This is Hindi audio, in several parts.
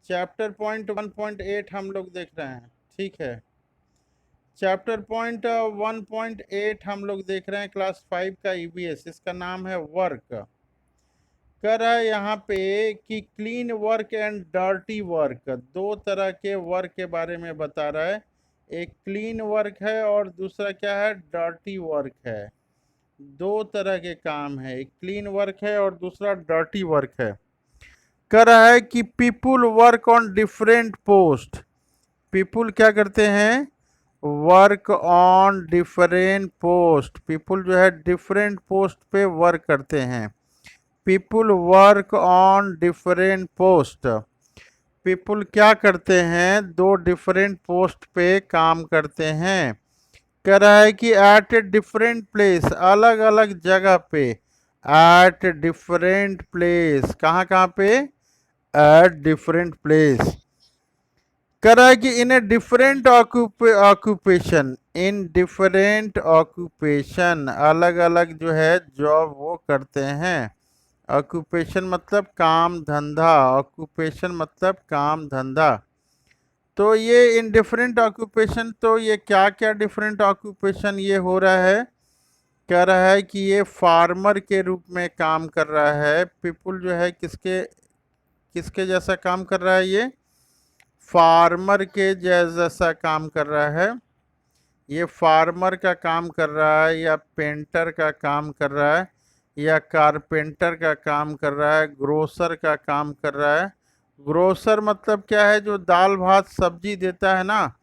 चैप्टर पॉइंट 1.8 हम लोग देख रहे हैं, ठीक है। चैप्टर पॉइंट 1.8 हम लोग देख रहे हैं, क्लास 5 का ईवीएस। इसका नाम है वर्क। कर रहा है यहाँ पे कि clean work and dirty work, दो तरह के वर्क के बारे में बता रहा है। एक क्लीन वर्क है और दूसरा क्या है, डर्टी वर्क है। दो तरह के काम है, एक क्लीन वर्क है और दूसरा डर्टी वर्क है। कर रहा है कि people work on different post. People क्या करते हैं, work on different post. People जो है डिफरेंट पोस्ट पे वर्क करते हैं। People work on different post. People क्या करते हैं, दो डिफरेंट पोस्ट पे काम करते हैं। कह रहा है कि एट ए डिफरेंट प्लेस, अलग अलग जगह पे। एट डिफरेंट प्लेस, कहाँ कहाँ पे, एट डिफरेंट प्लेस। कह रहा है कि in a different occupation, in different occupation, अलग अलग जो है जॉब वो करते हैं। ऑक्यूपेशन मतलब काम धंधा, ऑक्यूपेशन मतलब काम धंधा। तो ये इन डिफरेंट ऑक्यूपेशन, तो ये क्या क्या डिफरेंट ऑक्यूपेशन ये हो रहा है। कह रहा है कि ये फार्मर के रूप में काम कर रहा है। पीपुल जो है किसके किसके जैसा काम कर रहा है, ये फार्मर के जैसा काम कर रहा है। ये फार्मर का काम कर रहा है, या पेंटर का काम कर रहा है, या कारपेंटर का काम कर रहा है, ग्रोसर का काम कर रहा है। ग्रोसर मतलब क्या है, जो दाल भात सब्जी देता है ना,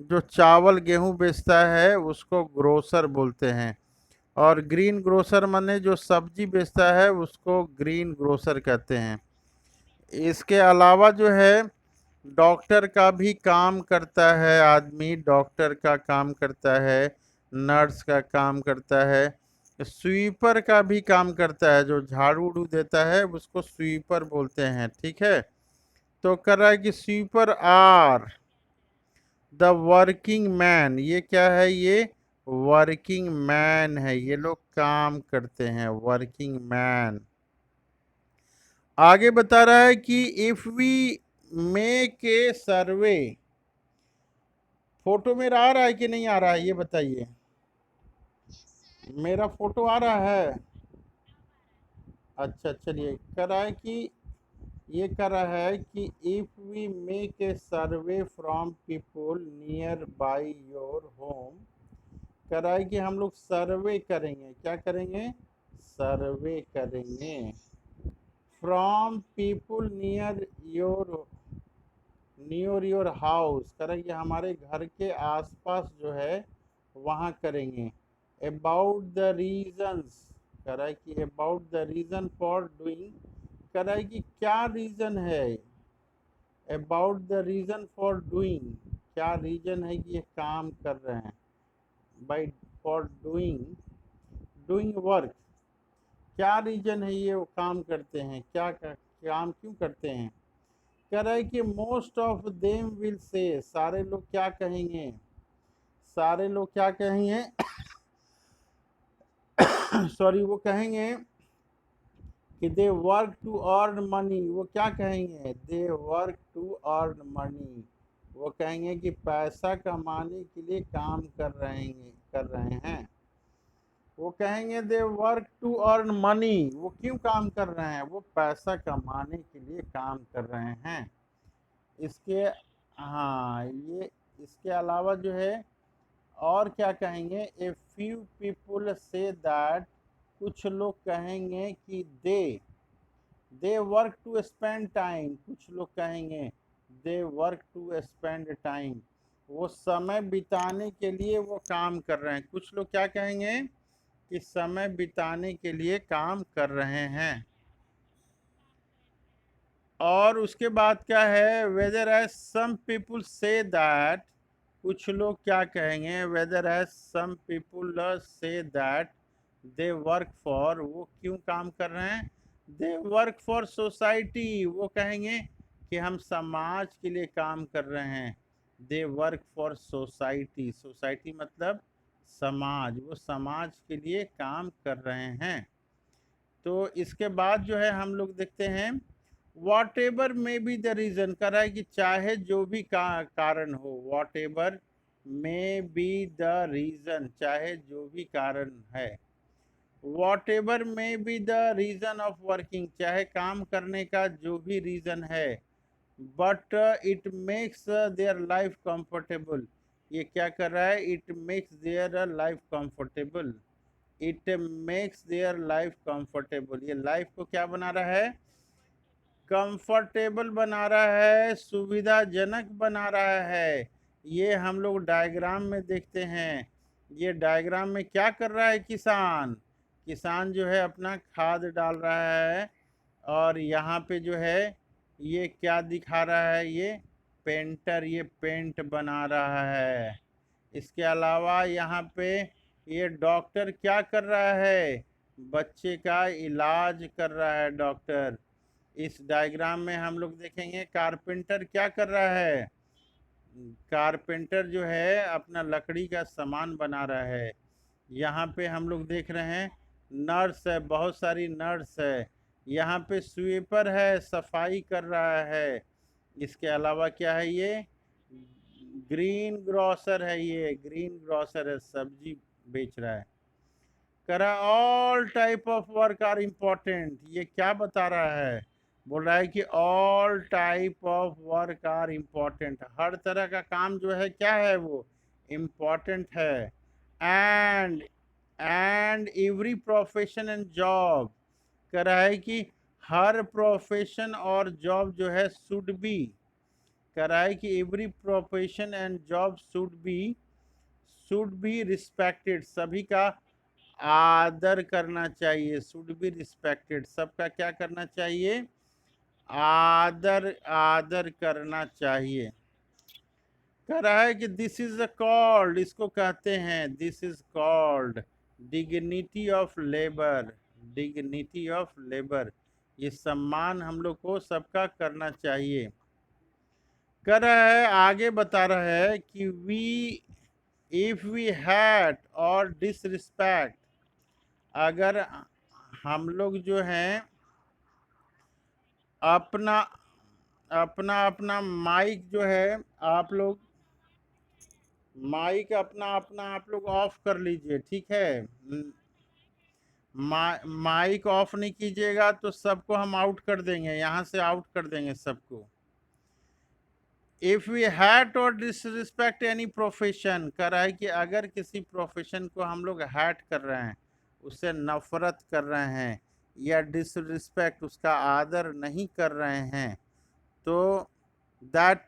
जो चावल गेहूं बेचता है उसको ग्रोसर बोलते हैं। और ग्रीन ग्रोसर माने जो सब्जी बेचता है उसको ग्रीन ग्रोसर कहते हैं। इसके अलावा जो है डॉक्टर का भी काम करता है आदमी, डॉक्टर का काम करता है, नर्स का काम करता है, स्वीपर का भी काम करता है। जो झाड़ू उड़ू देता है उसको स्वीपर बोलते हैं, ठीक है। तो कर रहा है कि sweeper are the working man. ये क्या है, ये वर्किंग मैन है, ये लोग काम करते हैं, वर्किंग मैन। आगे बता रहा है कि if we make a survey. Photo मेरा आ रहा है कि नहीं आ रहा है, ये बताइए। मेरा फोटो आ रहा है। अच्छा चलिए, कर रहा है कि ये कर रहा है कि if we make a survey from people near by your home. कर रहा है कि हम लोग सर्वे करेंगे, क्या करेंगे, सर्वे करेंगे from people near your house. करेंगे हमारे घर के आसपास जो है वहाँ करेंगे। अबाउट द रीजंस, कह रहा है कि about the reason for doing, कह रहा है कि क्या रीजन है, about the reason for doing, क्या रीजन है कि ये काम कर रहे हैं। By for doing, doing work, क्या रीजन है ये वो काम करते हैं, क्या काम क्यों करते हैं। कह रहा है कि most of them will say, सारे लोग क्या कहेंगे, सारे लोग क्या कहेंगे सॉरी, वो कहेंगे कि they work to earn money. वो क्या कहेंगे, they work to earn money. वो कहेंगे कि पैसा कमाने के लिए काम कर रहे हैं। वो कहेंगे they work to earn money. वो क्यों काम कर रहे हैं, वो पैसा कमाने के लिए काम कर रहे हैं। इसके, हाँ ये, इसके अलावा जो है और क्या कहेंगे, a few people say that, कुछ लोग कहेंगे कि they work to spend time. कुछ लोग कहेंगे they work to spend time, वो समय बिताने के लिए वो काम कर रहे हैं। कुछ लोग क्या कहेंगे कि समय बिताने के लिए काम कर रहे हैं। और उसके बाद क्या है, whether as some people say that, कुछ लोग क्या कहेंगे, whether as some people say that they work for, वो क्यों काम कर रहे हैं, दे वर्क फॉर सोसाइटी। वो कहेंगे कि हम समाज के लिए काम कर रहे हैं। दे वर्क फॉर सोसाइटी, सोसाइटी मतलब समाज, वो समाज के लिए काम कर रहे हैं। तो इसके बाद जो है हम लोग देखते हैं whatever may be the reason, कर रहा है कि चाहे जो भी कारण हो, whatever may be the reason, चाहे जो भी कारण है, whatever may be the reason of working, चाहे काम करने का जो भी रीजन है, but it makes their life comfortable, ये क्या कर रहा है, it makes their life comfortable, it makes their life comfortable, ये लाइफ को क्या बना रहा है, कंफर्टेबल बना रहा है, सुविधाजनक बना रहा है। ये हम लोग डायग्राम में देखते हैं। ये डायग्राम में क्या कर रहा है किसान, किसान जो है अपना खाद डाल रहा है, और यहाँ पे जो है ये क्या दिखा रहा है, ये पेंटर ये पेंट बना रहा है। इसके अलावा यहाँ पे ये डॉक्टर क्या कर रहा है, बच्चे का इलाज कर रहा है डॉक्टर। इस डायग्राम में हम लोग देखेंगे कारपेंटर क्या कर रहा है, कारपेंटर जो है अपना लकड़ी का सामान बना रहा है। यहाँ पे हम लोग देख रहे हैं नर्स है, बहुत सारी नर्स है। यहाँ पे स्वीपर है, सफाई कर रहा है। इसके अलावा क्या है, ये ग्रीन ग्रोसर है, ये ग्रीन ग्रोसर है, सब्जी बेच रहा है। करा all type of work are important, ये क्या बता रहा है, बोल रहा है कि all type of work are important, हर तरह का काम जो है क्या है, वो इम्पोर्टेंट है। And every profession and job, कह रहा है कि हर प्रोफेशन और जॉब जो है शुड बी, कह रहा है कि every profession and job should be respected, सभी का आदर करना चाहिए, शुड बी रिस्पेक्टेड, सबका क्या करना चाहिए, आदर आदर करना चाहिए। कह रहा है कि दिस इज कॉल्ड, इसको कहते हैं, this is called dignity of labour, dignity of labour, ये सम्मान हम लोग को सबका करना चाहिए। कह रहा है, आगे बता रहा है कि वी इफ वी हैट और डिसरिस्पेक्ट, अगर हम लोग जो हैं अपना अपना अपना माइक जो है, आप लोग माइक अपना अपना आप लोग ऑफ कर लीजिए, ठीक है। माइक ऑफ नहीं कीजिएगा तो सबको हम आउट कर देंगे, यहाँ से आउट कर देंगे सबको। इफ़ वी हैट और डिसरिस्पेक्ट एनी प्रोफेशन, कह रहा है कि अगर किसी प्रोफेशन को हम लोग हैट कर रहे हैं, उससे नफरत कर रहे हैं, या डिसरिस्पेक्ट उसका आदर नहीं कर रहे हैं, तो दैट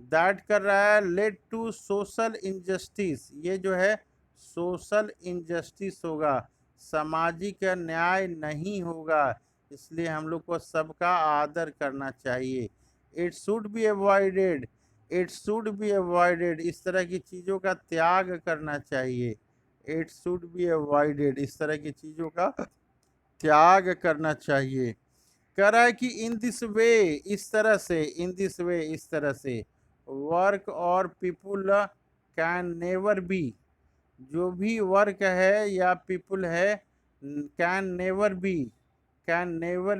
दैट कर रहा है लेड टू सोशल इनजस्टिस, ये जो है सोशल इनजस्टिस होगा, सामाजिक न्याय नहीं होगा, इसलिए हम लोग को सबका आदर करना चाहिए। It should be avoided, it should be avoided, इस तरह की चीज़ों का त्याग करना चाहिए। इट शुड बी अवॉइडेड, इस तरह की चीज़ों का त्याग करना चाहिए। कह रहा है कि इन दिस वे, इस तरह से, इन दिस वे, इस तरह से, work or people can never B, जो भी वर्क है या पीपुल है, can never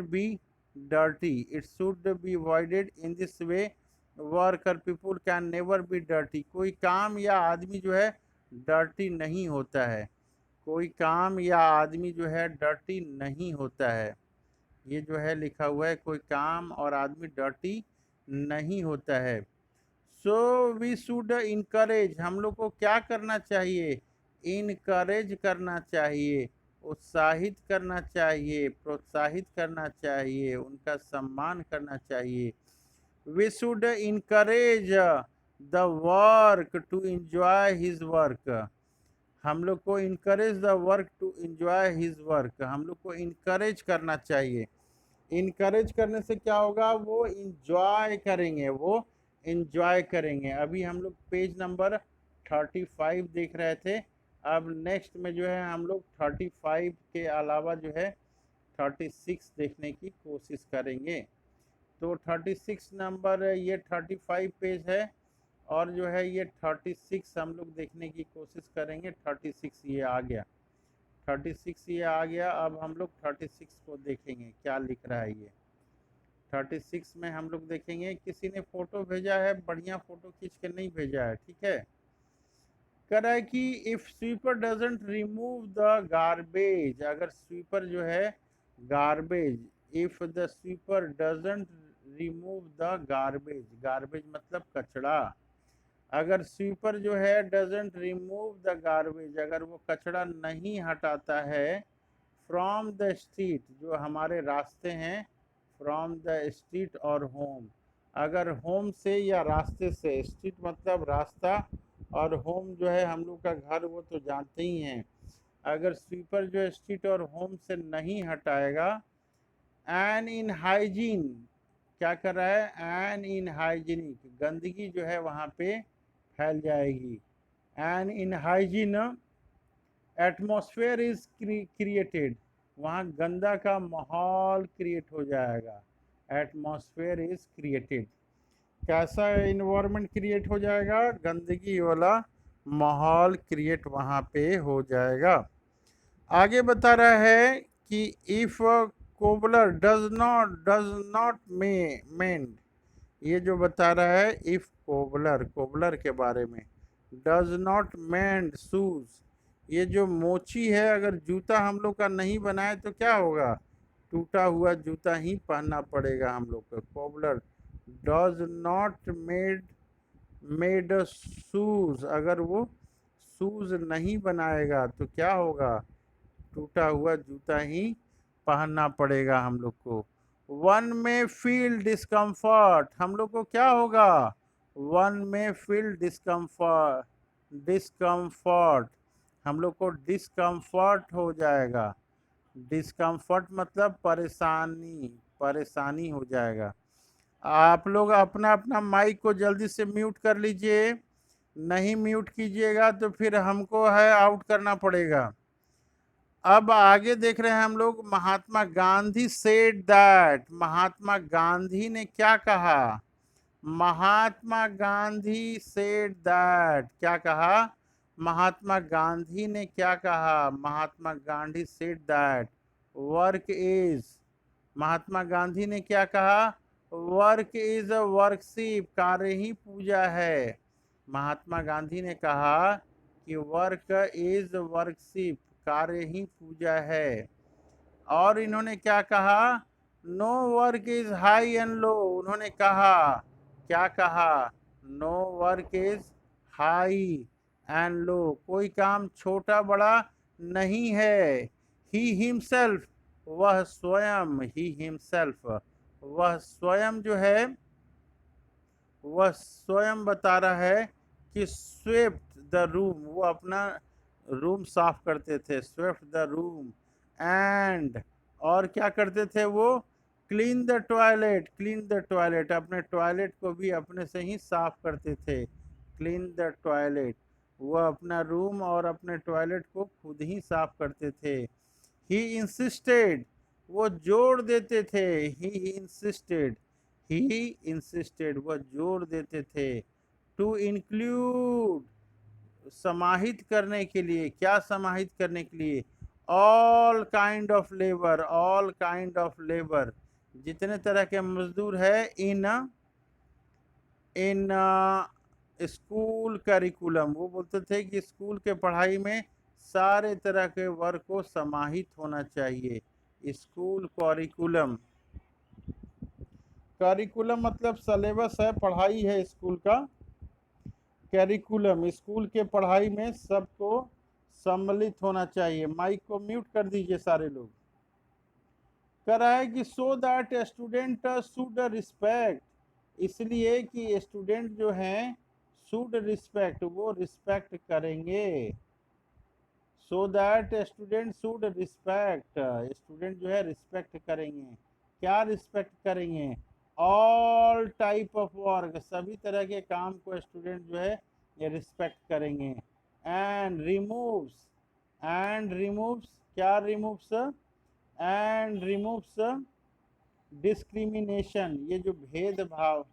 be dirty, it should be avoided in this way, work or people can never be dirty, कोई काम या आदमी जो है डर्टी नहीं होता है, कोई काम या आदमी जो है डर्टी नहीं होता है। ये जो है लिखा हुआ है, कोई काम और आदमी डर्टी नहीं होता है। सो वी शुड इनकरेज, हम लोग को क्या करना चाहिए, इनकरेज करना चाहिए, उत्साहित करना चाहिए, प्रोत्साहित करना चाहिए, उनका सम्मान करना चाहिए। We should encourage the work to enjoy his work, हम लोग को encourage the work to enjoy his work, हम लोग को इनकरेज करना चाहिए। इनकरेज करने से क्या होगा, वो इंजॉय करेंगे, वो इंजॉय करेंगे। अभी हम लोग पेज नंबर 35 देख रहे थे, अब नेक्स्ट में जो है हम लोग 35 के अलावा जो है 36 देखने की कोशिश करेंगे। तो 36 नंबर, ये 35 पेज है, और जो है ये 36 हम लोग देखने की कोशिश करेंगे। 36 ये आ गया, 36 ये आ गया। अब हम लोग 36 को देखेंगे क्या लिख रहा है ये। 36 में हम लोग देखेंगे, किसी ने फोटो भेजा है, बढ़िया फोटो खींच के नहीं भेजा है, ठीक है। कह रहा है कि if sweeper doesn't remove the garbage, अगर स्वीपर जो है garbage, if the sweeper doesn't remove the garbage, garbage मतलब कचरा, अगर स्वीपर जो है डजंट रिमूव द गार्बेज, अगर वो कचरा नहीं हटाता है फ्रॉम द स्ट्रीट, जो हमारे रास्ते हैं, फ्रॉम द स्ट्रीट और होम, अगर होम से या रास्ते से, स्ट्रीट मतलब रास्ता और होम जो है हम लोग का घर, वो तो जानते ही हैं, अगर स्वीपर जो स्ट्रीट और होम से नहीं हटाएगा, एन इन हाइजीन, क्या कर रहा है, एन इन हाइजीनिक, गंदगी जो है वहाँ पे फैल जाएगी, an in hygiene atmosphere is created, वहाँ गंदा का माहौल क्रिएट हो जाएगा, एटमॉस्फेयर इज क्रिएटेड, कैसा इन्वायरमेंट क्रिएट हो जाएगा, गंदगी वाला माहौल क्रिएट वहाँ पे हो जाएगा। आगे बता रहा है कि इफ कोबलर डज नॉट मेंड, ये जो बता रहा है इफ कोबलर के बारे में, डज नॉट मेंड शूज, ये जो मोची है, अगर जूता हम लोग का नहीं बनाए तो क्या होगा, टूटा हुआ जूता ही पहनना पड़ेगा हम लोग को। Cobbler does not made shoes, अगर वो शूज नहीं बनाएगा तो क्या होगा, टूटा हुआ जूता ही पहनना पड़ेगा हम लोग को। वन में फील डिस्कम्फर्ट, हम लोग को क्या होगा, वन में फील डिस्कम्फर्ट, हम लोग को डिस्कम्फर्ट हो जाएगा, डिस्कम्फर्ट मतलब परेशानी हो जाएगा। आप लोग अपना अपना माइक को जल्दी से म्यूट कर लीजिए, नहीं म्यूट कीजिएगा तो फिर हमको है आउट करना पड़ेगा। अब आगे देख रहे हैं हम लोग, महात्मा गांधी सेड दैट, महात्मा गांधी ने क्या कहा, महात्मा गांधी सेड दैट, क्या कहा, महात्मा गांधी ने क्या कहा, Mahatma Gandhi said that work is, Mahatma Gandhi ने क्या कहा, वर्क इज अ वर्कशिप, कार्य ही पूजा है, महात्मा गांधी ने कहा कि वर्क इज वर्कशिप, कार्य ही पूजा है। और इन्होंने क्या कहा, no work is high and low, उन्होंने कहा, क्या कहा, no work is high and low, कोई काम छोटा बड़ा नहीं है, ही हिमसेल्फ, वह स्वयं, ही हिमसेल्फ, वह स्वयं जो है, वह स्वयं बता रहा है कि स्वेप्ट द रूम, वो अपना रूम साफ करते थे, स्वेप्ट द रूम, एंड और क्या करते थे वो, clean the toilet, clean the toilet, अपने टॉयलेट को भी अपने से ही साफ करते थे, क्लीन द टॉयलेट, वो अपना रूम और अपने टॉयलेट को खुद ही साफ करते थे। ही इंसिस्टेड, वो जोड़ देते थे, ही इंसिस्टेड, वह जोर देते थे, टू इंक्लूड, समाहित करने के लिए, क्या समाहित करने के लिए, all kind of labour, all kind of labour, जितने तरह के मजदूर है, इन स्कूल करिकुलम, वो बोलते थे कि स्कूल के पढ़ाई में सारे तरह के वर्ग को समाहित होना चाहिए, स्कूल करिकुलम, करिकुलम मतलब सलेबस है, पढ़ाई है स्कूल का, करिकुलम स्कूल के पढ़ाई में सबको सम्मिलित होना चाहिए। माइक को म्यूट कर दीजिए सारे लोग। कह रहा है कि so that student should respect, इसलिए कि स्टूडेंट जो हैं शुड रिस्पेक्ट, वो रिस्पेक्ट करेंगे, so that student should respect, student जो है रिस्पेक्ट करेंगे, क्या रिस्पेक्ट करेंगे, ऑल टाइप ऑफ वर्क, सभी तरह के काम को स्टूडेंट जो है ये रिस्पेक्ट करेंगे, एंड रिमूव्स, क्या रिमूव्स, एंड रिमूव्स डिस्क्रिमिनेशन, ये जो भेदभाव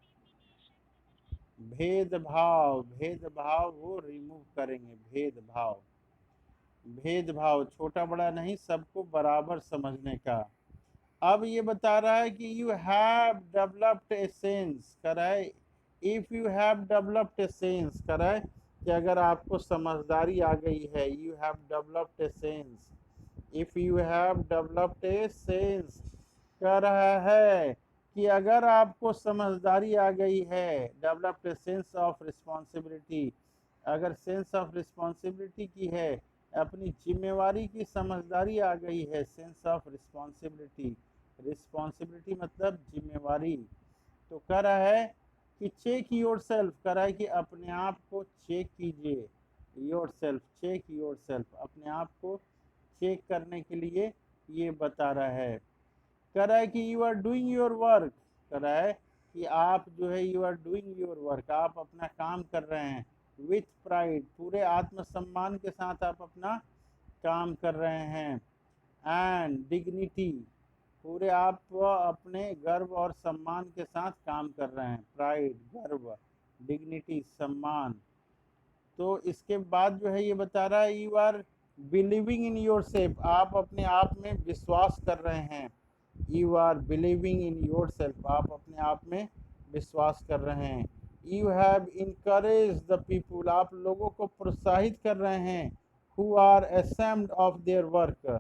वो रिमूव करेंगे, भेदभाव छोटा बड़ा नहीं, सबको बराबर समझने का, अब ये बता रहा है कि you have developed a sense, कर रहा है if you have developed a sense, कर रहा है कि अगर आपको समझदारी आ गई है, you have developed a sense, if you have developed a sense, कह रहा है कि अगर आपको समझदारी आ गई है, developed a sense of responsibility, अगर सेंस ऑफ रिस्पॉन्सिबिलिटी की है, अपनी जिम्मेवारी की समझदारी आ गई है, सेंस ऑफ रिस्पॉन्सिबिलिटी, रिस्पॉन्सिबिलिटी मतलब जिम्मेवारी, तो कह रहा है कि चेक योर सेल्फ, कह रहा है कि अपने आप को चेक कीजिए, yourself, check yourself, अपने आप को चेक करने के लिए ये बता रहा है। कह रहा है कि you are doing your work, कह रहा है कि आप जो है you are doing your work, आप अपना काम कर रहे हैं, विथ प्राइड, पूरे आत्मसम्मान के साथ आप अपना काम कर रहे हैं, एंड डिग्निटी, पूरे आप अपने गर्व और सम्मान के साथ काम कर रहे हैं, प्राइड गर्व, डिग्निटी सम्मान। तो इसके बाद जो है ये बता रहा है you are believing in yourself, आप अपने आप में विश्वास कर रहे हैं, you are believing in yourself, आप अपने आप में विश्वास कर रहे हैं। You have encourage the people, आप लोगों को प्रोत्साहित कर रहे हैं, who are ashamed of their work,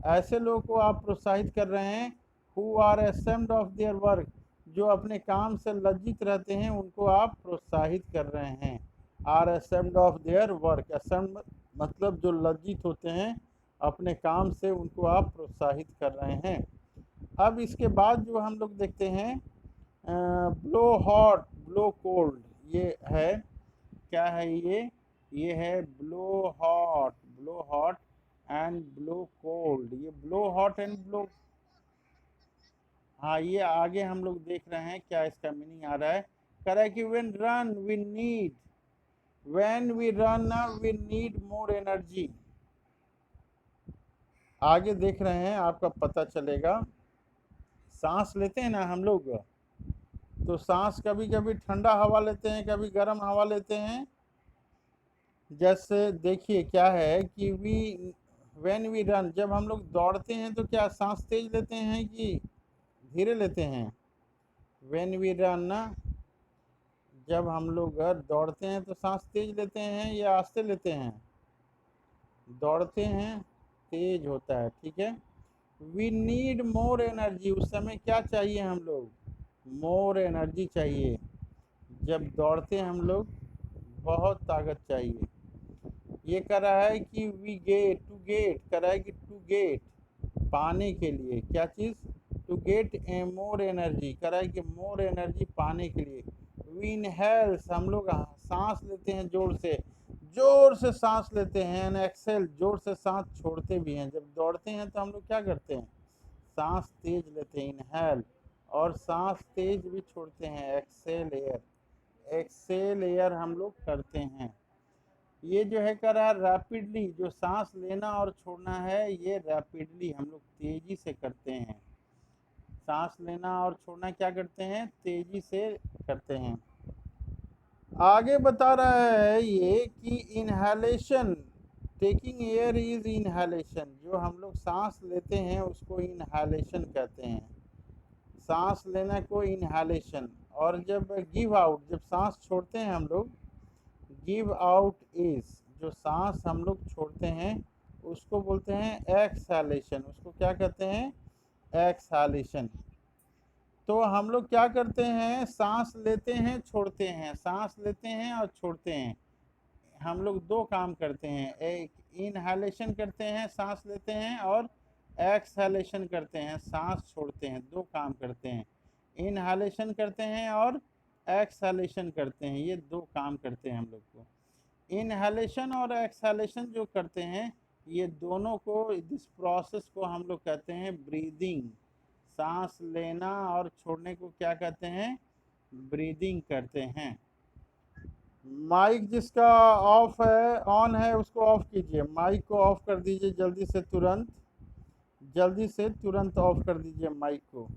ऐसे लोगों को आप प्रोत्साहित कर रहे हैं, who are ashamed of their work, जो अपने काम से लज्जित रहते हैं उनको आप प्रोत्साहित कर रहे हैं, are ashamed of their work, ashamed मतलब जो लज्जित होते हैं अपने काम से, उनको आप प्रोत्साहित कर रहे हैं। अब इसके बाद जो हम लोग देखते हैं ब्लो हॉट ब्लो कोल्ड, ये है क्या है, ये है blow hot and blow cold, ये ब्लो हॉट एंड ब्लो, हाँ ये आगे हम लोग देख रहे हैं क्या इसका मीनिंग आ रहा है। कह रहा है कि when we run we need more energy, आगे देख रहे हैं आपका पता चलेगा। सांस लेते हैं ना हम लोग, तो सांस कभी कभी ठंडा हवा लेते हैं, कभी गर्म हवा लेते हैं। जैसे देखिए क्या है कि व्हेन वी रन, जब हम लोग दौड़ते हैं तो क्या सांस तेज लेते हैं कि धीरे लेते हैं? व्हेन वी रन ना, जब हम लोग दौड़ते हैं तो सांस तेज लेते हैं या आस्ते लेते हैं? दौड़ते हैं तेज होता है, ठीक है। वी नीड मोर एनर्जी, उस समय क्या चाहिए हम लोग? मोर एनर्जी चाहिए। जब दौड़ते हैं हम लोग बहुत ताकत चाहिए। ये कह रहा है कि वी गेट, टू गेट, कह रहा है कि टू गेट, पाने के लिए, क्या चीज़? To get a more energy, कह रहा है कि मोर एनर्जी पाने के लिए। वी इनहेल्स, हम लोग सांस लेते हैं जोर से सांस लेते हैं, एंड एक्सेल, जोर से सांस छोड़ते भी हैं। जब दौड़ते हैं तो हम लोग क्या करते हैं? सांस तेज लेते हैं, इनहेल, और सांस तेज भी छोड़ते हैं, एक्सेल एयर, एक्सेल एयर हम लोग करते हैं। ये जो है कर रहा है रैपिडली, जो सांस लेना और छोड़ना है ये रैपिडली हम लोग तेजी से करते हैं। सांस लेना और छोड़ना क्या करते हैं? तेजी से करते हैं। आगे बता रहा है ये कि inhalation, taking air is inhalation, जो हम लोग सांस लेते हैं उसको इनहेलेशन कहते हैं, सांस लेना को इनहेलेशन। और जब गिव आउट, जब सांस छोड़ते हैं हम लोग, गिव आउट इज, जो सांस हम लोग छोड़ते हैं उसको बोलते हैं एक्सहालेशन, उसको क्या कहते हैं? एक्सहालेशन। तो हम लोग क्या करते हैं? सांस लेते हैं छोड़ते हैं, सांस लेते हैं और छोड़ते हैं, हम लोग दो काम करते हैं, एक इनहालेशन करते हैं सांस लेते हैं, और एक्सहालेशन करते हैं सांस छोड़ते हैं, दो काम करते हैं, इनहालेशन करते हैं और एक्सहालेशन करते हैं, ये दो काम करते हैं हम लोग को। इनहालेशन और एक्सहालेशन जो करते हैं ये दोनों को, इस प्रोसेस को हम लोग कहते हैं ब्रीदिंग। सांस लेना और छोड़ने को क्या कहते हैं? ब्रीदिंग करते हैं। माइक जिसका ऑफ है, ऑन है, उसको ऑफ कीजिए, माइक को ऑफ कर दीजिए जल्दी से तुरंत ऑफ कर दीजिए माइक को।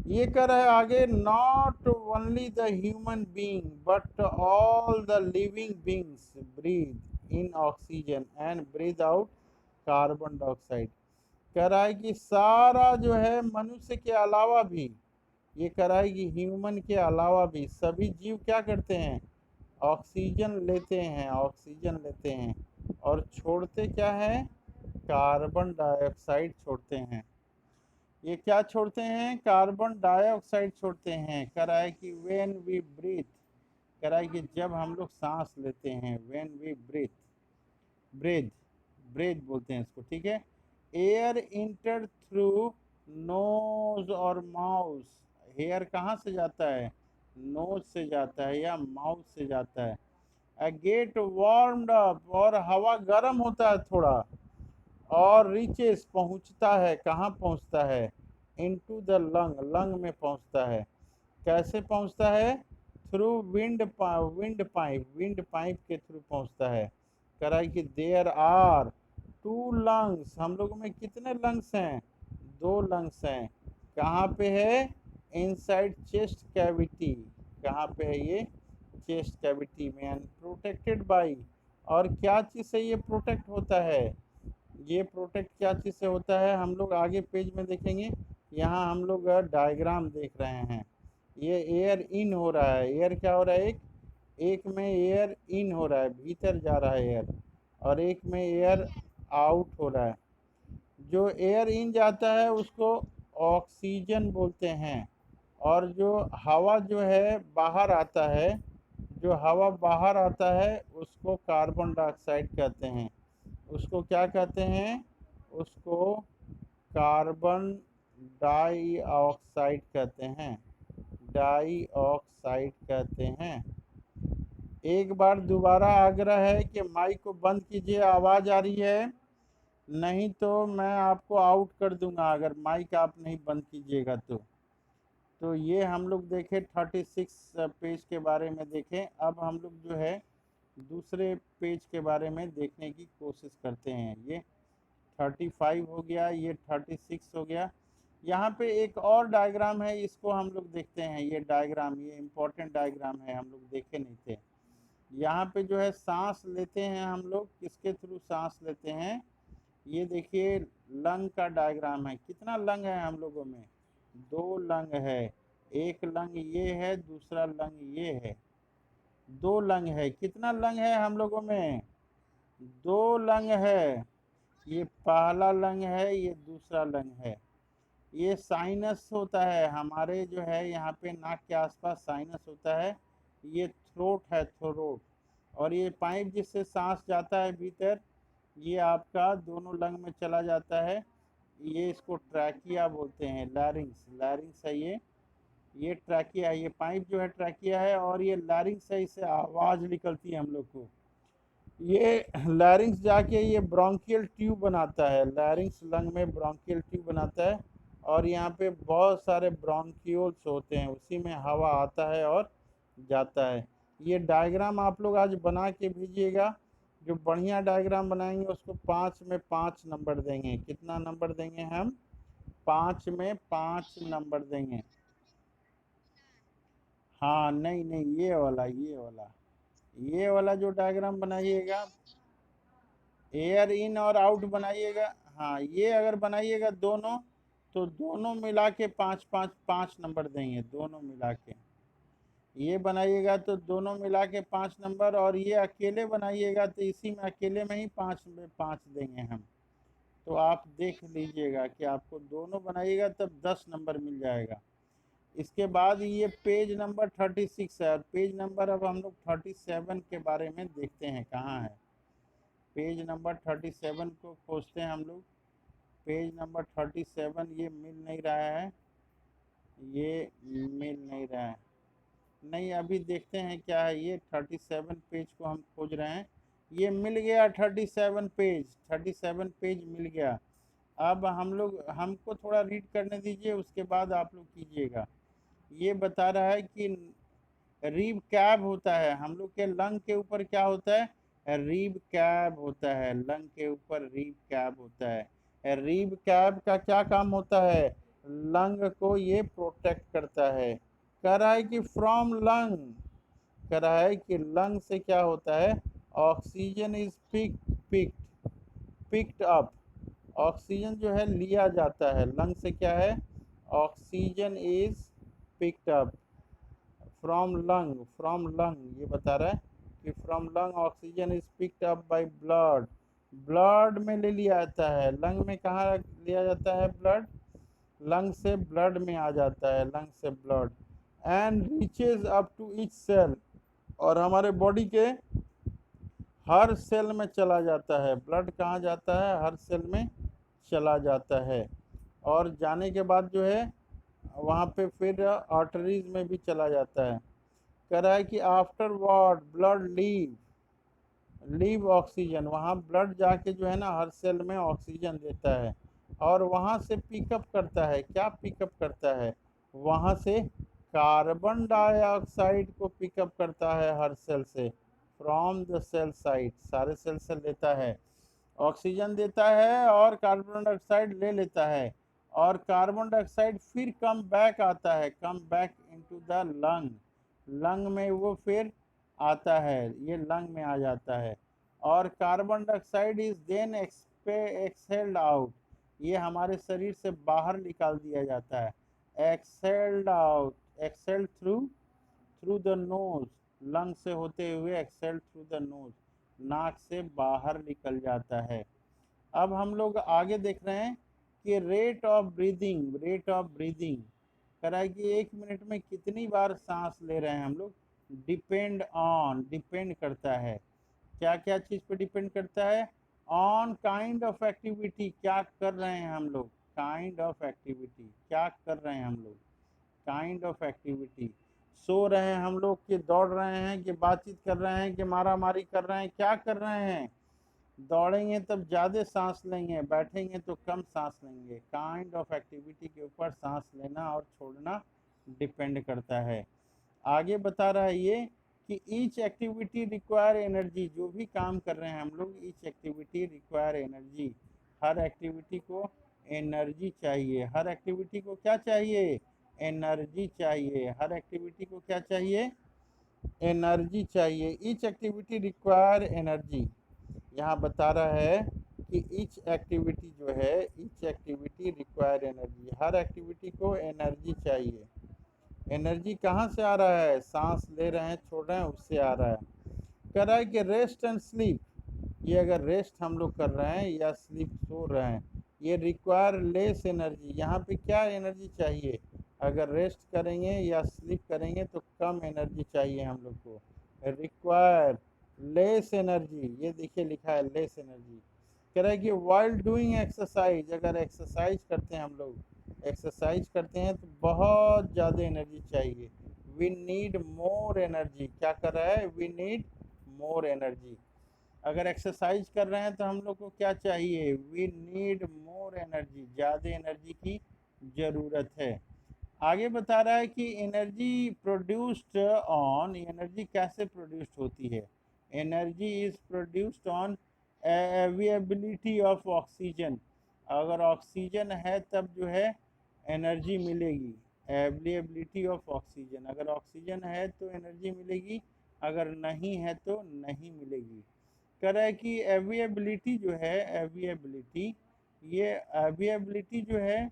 ये कह रहा है आगे, not only the human being but all the living beings breathe in oxygen and breathe out carbon dioxide. कह रहा है कि सारा जो है मनुष्य के अलावा भी, ये कह रहा है कि ह्यूमन के अलावा भी सभी जीव क्या करते हैं, ऑक्सीजन लेते हैं, ऑक्सीजन लेते हैं और छोड़ते क्या है, कार्बन डाइऑक्साइड छोड़ते हैं। ये क्या छोड़ते हैं, कार्बन डाइऑक्साइड छोड़ते हैं। कह रहा है कि व्हेन वी ब्रीथ, कह रहा है कि जब हम लोग सांस लेते हैं, when we breathe, breath, breath बोलते हैं इसको, ठीक है। एयर इंटर थ्रू नोज और माउथ, एयर कहाँ से जाता है, नोज से जाता है या माउथ से जाता है। गेट वार्म्ड अप, और हवा गर्म होता है थोड़ा, और रीचेस पहुंचता है, कहाँ पहुंचता है, इनटू द लंग, लंग में पहुंचता है। कैसे पहुंचता है, थ्रू विंड पाइप के थ्रू पहुंचता है। कह रहा है कि देयर आर 2 लंग्स, हम लोगों में कितने लंग्स हैं, 2 लंग्स हैं। कहाँ पे है, इनसाइड चेस्ट कैविटी, कहाँ पे है ये, चेस्ट कैविटी में, एंड प्रोटेक्टेड बाई, और क्या चीज़ से ये प्रोटेक्ट होता है, ये प्रोटेक्ट क्या चीज़ से होता है, हम लोग आगे पेज में देखेंगे। यहाँ हम लोग डायग्राम देख रहे हैं, ये एयर इन हो रहा है, एयर क्या हो रहा है, एक एक में एयर इन हो रहा है, भीतर जा रहा है एयर, और एक में एयर आउट हो रहा है। जो एयर इन जाता है उसको ऑक्सीजन बोलते हैं, और जो हवा जो है बाहर आता है, जो हवा बाहर आता है उसको कार्बन डाइऑक्साइड कहते हैं। उसको क्या कहते हैं, उसको कार्बन डाइऑक्साइड कहते हैं, डाइऑक्साइड कहते हैं। एक बार दोबारा आग्रह है कि माइक को बंद कीजिए, आवाज़ आ रही है, नहीं तो मैं आपको आउट कर दूंगा अगर माइक आप नहीं बंद कीजिएगा तो ये हम लोग देखें 36 पेज के बारे में देखें। अब हम लोग जो है दूसरे पेज के बारे में देखने की कोशिश करते हैं। ये 35 हो गया, ये 36 हो गया। यहाँ पे एक और डायग्राम है, इसको हम लोग देखते हैं। ये डायग्राम, ये इम्पोर्टेंट डायग्राम है, हम लोग देखे नहीं थे। यहाँ पे जो है सांस लेते हैं हम लोग, किसके थ्रू सांस लेते हैं, ये देखिए लंग का डायग्राम है। कितना लंग है हम लोगों में, 2 लंग है। एक लंग ये है, दूसरा लंग ये है, 2 लंग है। कितना लंग है हम लोगों में, 2 लंग है। ये पहला लंग है, ये दूसरा लंग है। ये साइनस होता है हमारे जो है यहाँ पे नाक के आसपास साइनस होता है। ये थ्रोट है, थ्रोट, और ये पाइप जिससे सांस जाता है भीतर, ये आपका दोनों लंग में चला जाता है। ये इसको ट्रैकिया बोलते हैं, लैरिंग्स, लैरिंग्स है ये ट्रैकिया है, ये पाइप जो है ट्रैकिया है, और ये लैरिंग्स है, इससे आवाज़ निकलती है हम लोग को। ये लैरिंग्स जाके ये ब्रोंकियल ट्यूब बनाता है, लैरिंग्स लंग में ब्रोंकियल ट्यूब बनाता है, और यहाँ पे बहुत सारे ब्रोंक्यूल्स होते हैं, उसी में हवा आता है और जाता है। ये डायग्राम आप लोग आज बना के भेजिएगा। जो बढ़िया डायग्राम बनाएंगे उसको 5 में 5 नंबर देंगे। कितना नंबर देंगे हम, 5 में 5 नंबर देंगे। हाँ, नहीं नहीं, ये वाला जो डायग्राम बनाइएगा, एयर इन और आउट बनाइएगा। हाँ, ये अगर बनाइएगा दोनों, तो दोनों मिला के 5 5 5 नंबर देंगे, दोनों मिला के। ये बनाइएगा तो दोनों मिला के 5 नंबर, और ये अकेले बनाइएगा तो इसी में अकेले में ही 5 में 5 देंगे हम। तो आप देख लीजिएगा कि आपको दोनों बनाइएगा तब 10 नंबर मिल जाएगा। इसके बाद ये पेज नंबर 36 है, और पेज नंबर अब हम लोग 37 के बारे में देखते हैं कहाँ है। पेज नंबर 37 को खोजते हैं हम लोग। पेज नंबर 37 ये मिल नहीं रहा है, ये मिल नहीं रहा है। नहीं, अभी देखते हैं क्या है। ये 37 पेज को हम खोज रहे हैं। ये मिल गया 37 पेज, 37 पेज मिल गया। अब हम लोग, हमको थोड़ा रीड करने दीजिए, उसके बाद आप लोग कीजिएगा। ये बता रहा है कि रीब कैब होता है, हम लोग के लंग के ऊपर क्या होता है, रीब कैब होता है, लंग के ऊपर रीब कैब होता है। रीब कैब का क्या काम होता है, लंग को ये प्रोटेक्ट करता है। कह रहा है कि फ्रॉम लंग, कह रहा है कि लंग से क्या होता है, oxygen is picked up, oxygen जो है लिया जाता है, लंग से क्या है, oxygen is picked up from lung, ये बता रहा है कि from lung oxygen is picked up by blood, blood में ले लिया जाता है, लंग में कहाँ लिया जाता है, ब्लड, लंग से ब्लड में आ जाता है, लंग से blood, and reaches up to each cell, और हमारे बॉडी के हर सेल में चला जाता है, ब्लड कहाँ जाता है, हर सेल में चला जाता है, और जाने के बाद जो है वहाँ पे फिर आर्टरीज में भी चला जाता है। कह रहा है कि after what blood leave oxygen, वहाँ ब्लड जाके जो है ना हर सेल में ऑक्सीजन देता है, और वहाँ से पिकअप करता है, क्या पिकअप करता है, वहाँ से कार्बन डाइऑक्साइड को पिकअप करता है हर सेल से, फ्रॉम द सेल साइड, सारे सेल से लेता है, ऑक्सीजन देता है और कार्बन डाइऑक्साइड ले लेता है, और कार्बन डाइऑक्साइड फिर कम बैक आता है, come back into the lung, lung में वो फिर आता है, ये लंग में आ जाता है, और carbon dioxide is then exhaled out, ये हमारे शरीर से बाहर निकाल दिया जाता है, exhaled out, exhaled through the nose, lung से होते हुए एक्सहेल्ड थ्रू द नोज, नाक से बाहर निकल जाता है। अब हम लोग आगे देख रहे हैं कि रेट ऑफ ब्रीदिंग कह रहा है कि 1 मिनट में कितनी बार सांस ले रहे हैं हम लोग, डिपेंड करता है, क्या क्या चीज़ पे डिपेंड करता है, ऑन काइंड ऑफ एक्टिविटी, क्या कर रहे हैं हम लोग, काइंड ऑफ एक्टिविटी, क्या कर रहे हैं हम लोग, काइंड ऑफ एक्टिविटी, सो रहे हैं हम लोग कि दौड़ रहे हैं कि बातचीत कर रहे हैं कि मारा मारी कर रहे हैं, क्या कर रहे हैं, दौड़ेंगे तब ज़्यादा सांस लेंगे, बैठेंगे तो कम सांस लेंगे, काइंड ऑफ एक्टिविटी के ऊपर सांस लेना और छोड़ना डिपेंड करता है। आगे बता रहा है ये कि ईच एक्टिविटी रिक्वायर एनर्जी, जो भी काम कर रहे हैं हम लोग, ईच एक्टिविटी रिक्वायर एनर्जी, हर एक्टिविटी को एनर्जी चाहिए, हर एक्टिविटी को क्या चाहिए, एनर्जी चाहिए, हर एक्टिविटी को क्या चाहिए, एनर्जी चाहिए, ईच एक्टिविटी रिक्वायर एनर्जी, यहाँ बता रहा है कि ईच एक्टिविटी जो है, ईच एक्टिविटी रिक्वायर एनर्जी, हर एक्टिविटी को एनर्जी चाहिए, एनर्जी कहाँ से आ रहा है, सांस ले रहे हैं छोड़ रहे हैं उससे आ रहा है। कह रहा है कि रेस्ट एंड स्लीप, ये अगर रेस्ट हम लोग कर रहे हैं या स्लीप सो रहे हैं, ये रिक्वायर लेस एनर्जी, यहाँ पे क्या एनर्जी चाहिए, अगर रेस्ट करेंगे या स्लीप करेंगे तो कम एनर्जी चाहिए हम लोग को, रिक्वायर लेस एनर्जी, ये देखिए लिखा है लेस एनर्जी। कह रहा है कि वाइल डूइंग एक्सरसाइज, अगर एक्सरसाइज करते हैं हम लोग, एक्सरसाइज करते हैं तो बहुत ज़्यादा एनर्जी चाहिए, वी नीड मोर एनर्जी, क्या कर रहा है, वी नीड मोर एनर्जी, अगर एक्सरसाइज कर रहे हैं तो हम लोग को क्या चाहिए, वी नीड मोर एनर्जी, ज़्यादा एनर्जी की ज़रूरत है। आगे बता रहा है कि एनर्जी प्रोड्यूस्ड ऑन, एनर्जी कैसे प्रोड्यूस्ड होती है, energy is produced on availability of oxygen, अगर ऑक्सीजन है तब जो है एनर्जी मिलेगी, अवेलेबिलिटी ऑफ ऑक्सीजन, अगर ऑक्सीजन है तो एनर्जी मिलेगी, अगर नहीं है तो नहीं मिलेगी। कह रहा है कि अवेलेबिलिटी जो है, अवेलेबिलिटी, ये अवेलेबिलिटी जो है,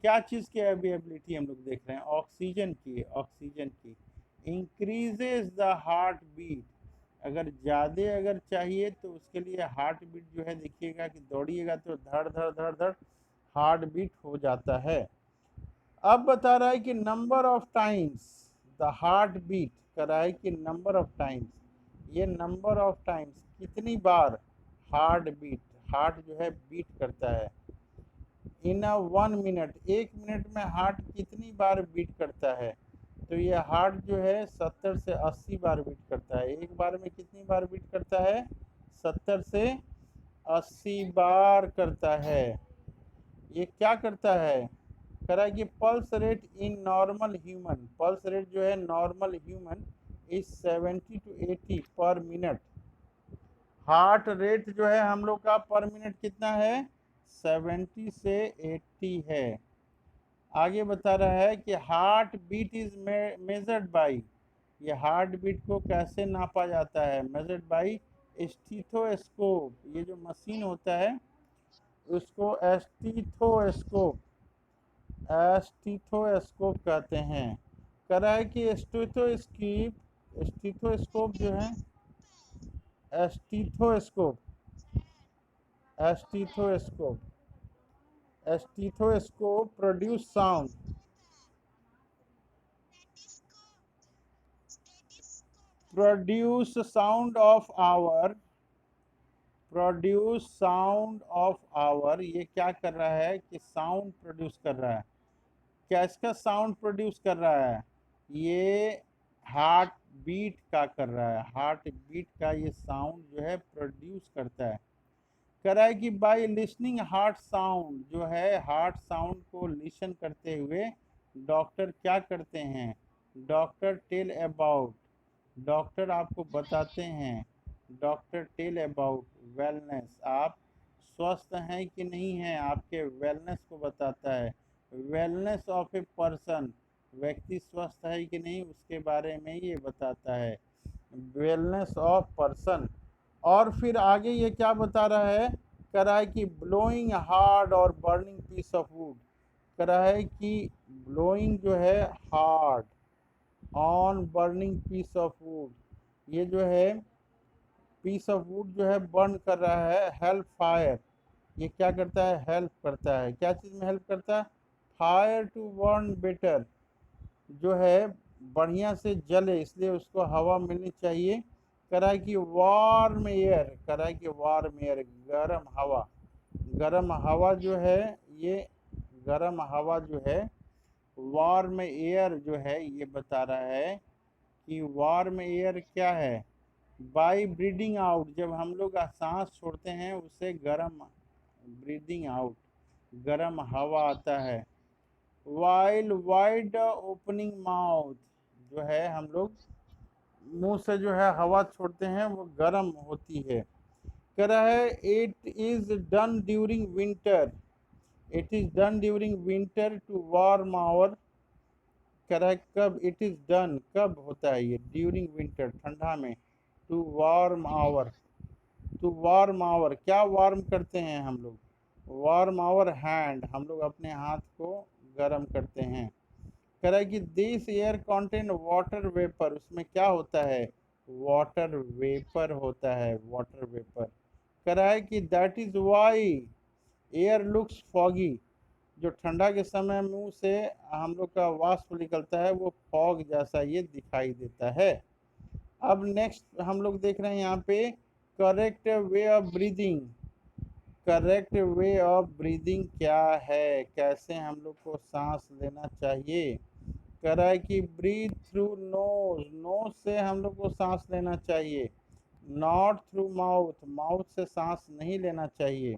क्या चीज़ की अवेलेबिलिटी हम लोग देख रहे हैं, ऑक्सीजन की, ऑक्सीजन की, इंक्रीजेज द हार्ट बीट, अगर ज़्यादा अगर चाहिए तो उसके लिए हार्ट बीट जो है, देखिएगा कि दौड़िएगा तो धड़ धड़ धड़ धड़ हार्ट बीट हो जाता है। अब बता रहा है कि number of times the heart beat, कर रहा है कि नंबर ऑफ टाइम्स, ये नंबर ऑफ टाइम्स कितनी बार हार्ट बीट, हार्ट जो है बीट करता है, इन अ 1 मिनट, 1 मिनट में हार्ट कितनी बार बीट करता है, तो ये हार्ट जो है 70 से 80 बार बीट करता है, एक बार में कितनी बार बीट करता है, 70 से 80 बार करता है। ये क्या करता है, कह रहा है कि pulse rate in normal human, pulse rate जो है नॉर्मल ह्यूमन इज 70 टू 80 पर मिनट, हार्ट रेट जो है हम लोग का पर मिनट कितना है, 70 से 80 है। आगे बता रहा है कि heart beat is measured by, ये हार्ट बीट को कैसे नापा जाता है, मेजर्ड बाई स्टीथोस्कोप, ये जो मशीन होता है उसको एस्टीथोस्कोप एस्टीथोस्कोप कहते हैं। कह रहा है कि स्टीथोस्कोप जो है एस्टीथोस्कोप एस्टीथोस्कोप एस्टीथोस्कोप प्रोड्यूस साउंड ऑफ आवर ये क्या कर रहा है कि साउंड प्रोड्यूस कर रहा है। क्या इसका साउंड प्रोड्यूस कर रहा है? ये हार्ट बीट का कर रहा है, हार्ट बीट का ये साउंड जो है प्रोड्यूस करता है। कह रहा है कि बाय लिसनिंग हार्ट साउंड, जो है हार्ट साउंड को लिसन करते हुए डॉक्टर क्या करते हैं? डॉक्टर आपको बताते हैं, डॉक्टर टेल अबाउट वेलनेस, आप स्वस्थ हैं कि नहीं हैं, आपके वेलनेस को बताता है। वेलनेस ऑफ ए पर्सन, व्यक्ति स्वस्थ है कि नहीं उसके बारे में ये बताता है, वेलनेस ऑफ पर्सन। और फिर आगे ये क्या बता रहा है? कह रहा है कि ब्लोइंग हार्ड और बर्निंग पीस ऑफ वुड, कह रहा है कि ब्लोइंग जो है hard on burning piece of wood, ये जो है पीस ऑफ वुड जो है बर्न कर रहा है। हेल्प फायर, ये क्या करता है? हेल्प करता है। क्या चीज़ में हेल्प करता है? फायर टू बर्न बेटर, जो है बढ़िया से जले इसलिए उसको हवा मिलनी चाहिए। करा कि वार्म एयर, करा कि वार्म एयर, गर्म हवा जो है, ये गर्म हवा जो है, वार्म एयर जो है ये बता रहा है कि वार्म एयर क्या है? बाई ब्रीदिंग आउट, जब हम लोग सांस छोड़ते हैं उससे गर्म, ब्रीदिंग आउट गर्म हवा आता है। वाइल वाइड ओपनिंग माउथ, जो है हम लोग मुंह से जो है हवा छोड़ते हैं वो गर्म होती है। कह रहा है it is done during winter, it is done during winter to warm our. कह रहा है कब इट इज डन, कब होता है ये? ड्यूरिंग विंटर, ठंडा में। To warm our, to warm our, क्या वार्म करते हैं हम लोग? वार्म आवर हैंड, हम लोग अपने हाथ को गर्म करते हैं। कह रहा है कि this air contain water vapour, उसमें क्या होता है? वाटर वेपर होता है, वाटर वेपर। कह रहा है कि that is why air looks foggy, जो ठंडा के समय मुंह से हम लोग का वाष्प निकलता है वो फॉग जैसा ये दिखाई देता है। अब नेक्स्ट हम लोग देख रहे हैं यहाँ पे correct way of breathing. Correct way of breathing क्या है? कैसे हम लोग को सांस लेना चाहिए? कह रहा है कि ब्रीथ थ्रू नोज, नोज से हम लोग को सांस लेना चाहिए, नॉट थ्रू माउथ, माउथ से सांस नहीं लेना चाहिए।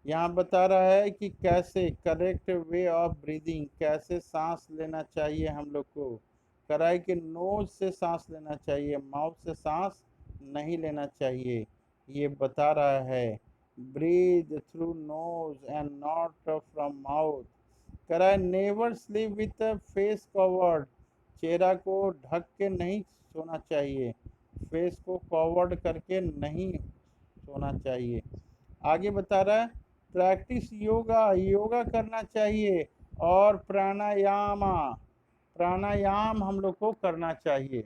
यहाँ बता रहा है कि कैसे, करेक्ट वे ऑफ ब्रीदिंग, कैसे सांस लेना चाहिए हम लोग को। कह रहा है कि नोज से सांस लेना चाहिए, माउथ से सांस नहीं लेना चाहिए, ये बता रहा है। Breathe through nose and not from mouth. कह रहा है never sleep with face covered, चेहरा को ढक के नहीं सोना चाहिए, फेस को कवर्ड करके नहीं सोना चाहिए। आगे बता रहा है प्रैक्टिस योगा, योगा करना चाहिए, और प्राणायाम हम लोग को करना चाहिए।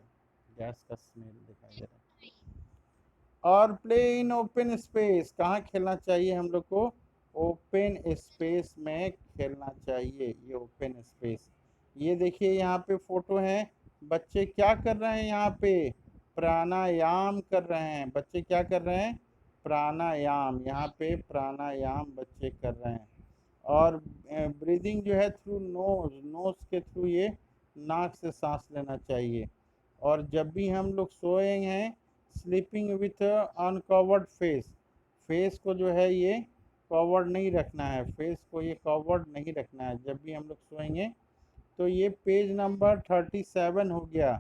गैस का स्मेल दिखाई दे रहा है। और प्ले इन ओपन स्पेस, कहाँ खेलना चाहिए हम लोग को? ओपन स्पेस में खेलना चाहिए, ये ओपन स्पेस। ये देखिए यहाँ पे फोटो है, बच्चे क्या कर रहे हैं यहाँ पे? प्राणायाम कर रहे हैं। बच्चे क्या कर रहे हैं? प्राणायाम, यहाँ पे प्राणायाम बच्चे कर रहे हैं। और ब्रीदिंग जो है थ्रू नोज, नोज के थ्रू ये नाक से सांस लेना चाहिए। और जब भी हम लोग सोए हैं, sleeping with uncovered face, face को जो है ये कवर्ड नहीं रखना है, फेस को ये कवर्ड नहीं रखना है जब भी हम लोग सोएंगे। तो ये पेज नंबर 37 हो गया,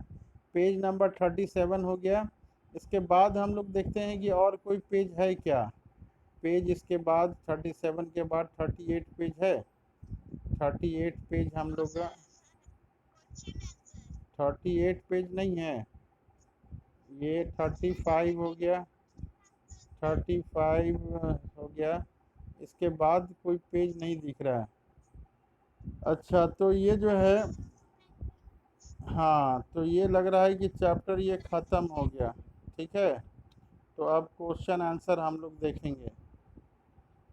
पेज नंबर 37 हो गया। इसके बाद हम लोग देखते हैं कि और कोई पेज है क्या? पेज इसके बाद 37 के बाद 38 पेज है। 38 पेज हम लोग का 38 पेज नहीं है, ये 35 हो गया, 35 हो गया। इसके बाद कोई पेज नहीं दिख रहा है। अच्छा, तो ये जो है, हाँ, तो ये लग रहा है कि चैप्टर ये ख़त्म हो गया। ठीक है, तो अब क्वेश्चन आंसर हम लोग देखेंगे।